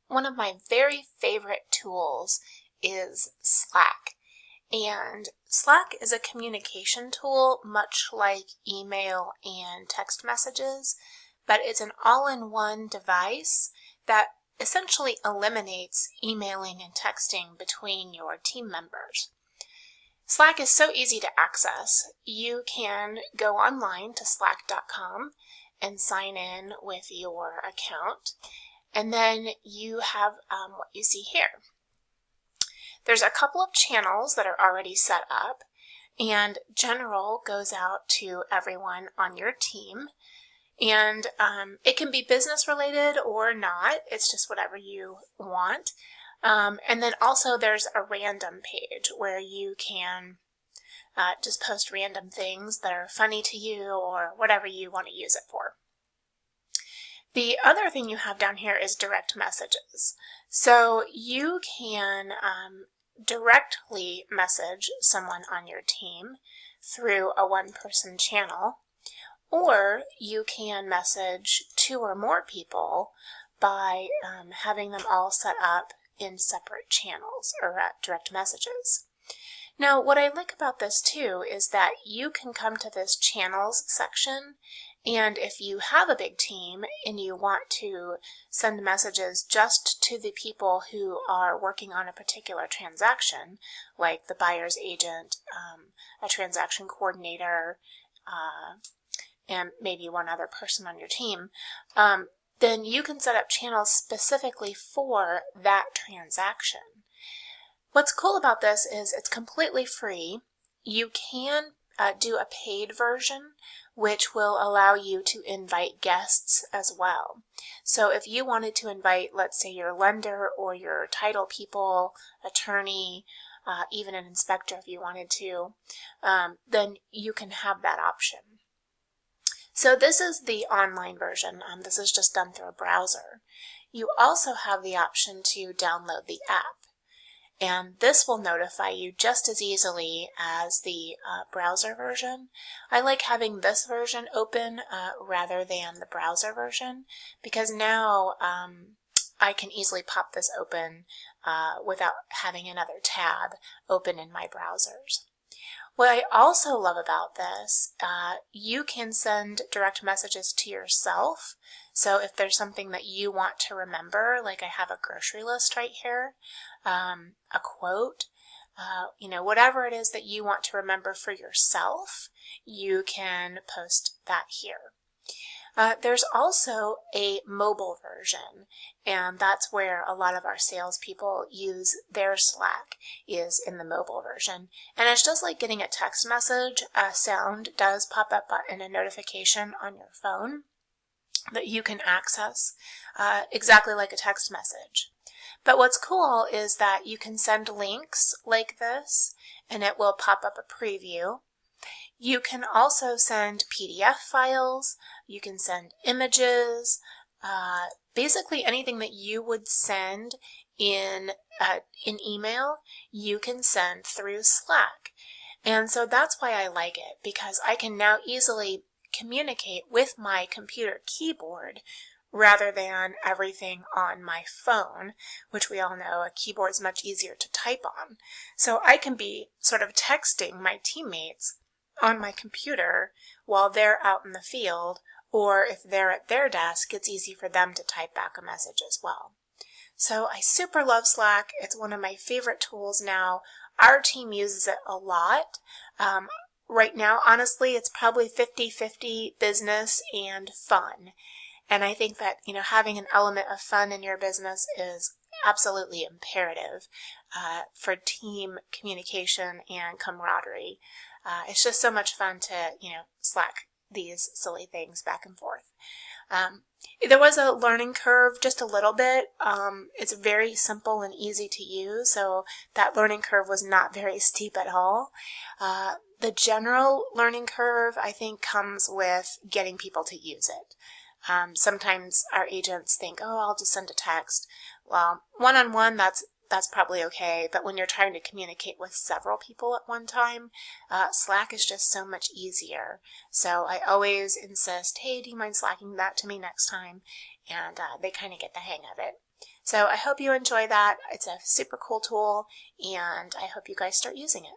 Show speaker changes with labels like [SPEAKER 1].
[SPEAKER 1] one of my very favorite tools is Slack. And Slack is a communication tool much like email and text messages, but it's an all-in-one device that essentially eliminates emailing and texting between your team members. Slack is so easy to access. You can go online to slack.com and sign in with your account, and then you have what you see here. There's a couple of channels that are already set up, and general goes out to everyone on your team. And it can be business related or not. It's just whatever you want. And then also there's a random page where you can just post random things that are funny to you or whatever you want to use it for. The other thing you have down here is direct messages. So you can directly message someone on your team through a one-person channel, or you can message two or more people by having them all set up in separate channels or direct messages. Now, what I like about this too is that you can come to this channels section, and if you have a big team and you want to send messages just to the people who are working on a particular transaction, like the buyer's agent, a transaction coordinator, and maybe one other person on your team, then you can set up channels specifically for that transaction. What's cool about this is it's completely free. You can do a paid version, which will allow you to invite guests as well. So if you wanted to invite, let's say, your lender or your title people, attorney, even an inspector if you wanted to, then you can have that option. So this is the online version. This is just done through a browser. You also have the option to download the app, and this will notify you just as easily as the browser version. I like having this version open rather than the browser version, because now I can easily pop this open without having another tab open in my browsers. What I also love about this, you can send direct messages to yourself. So if there's something that you want to remember, like I have a grocery list right here, a quote, whatever it is that you want to remember for yourself, you can post that here. There's also a mobile version, and that's where a lot of our salespeople use their Slack, is in the mobile version. And it's just like getting a text message. A sound does pop up in a notification on your phone that you can access exactly like a text message. But what's cool is that you can send links like this, and it will pop up a preview. You can also send PDF files, you can send images, basically anything that you would send in email, you can send through Slack. And so that's why I like it, because I can now easily communicate with my computer keyboard rather than everything on my phone, which we all know a keyboard is much easier to type on. So I can be sort of texting my teammates on my computer while they're out in the field, or if they're at their desk, it's easy for them to type back a message as well. So I super love Slack. It's one of my favorite tools now. Our team uses it a lot. Right now, honestly, it's probably 50-50 business and fun. And I think that, having an element of fun in your business is absolutely imperative for team communication and camaraderie. It's just so much fun to, Slack these silly things back and forth. There was a learning curve, just a little bit. It's very simple and easy to use, so that learning curve was not very steep at all. The general learning curve, I think, comes with getting people to use it. Sometimes our agents think, oh, I'll just send a text. Well, one-on-one, that's probably okay, but when you're trying to communicate with several people at one time, Slack is just so much easier. So I always insist, hey, do you mind slacking that to me next time? And they kind of get the hang of it. So I hope you enjoy that. It's a super cool tool, and I hope you guys start using it.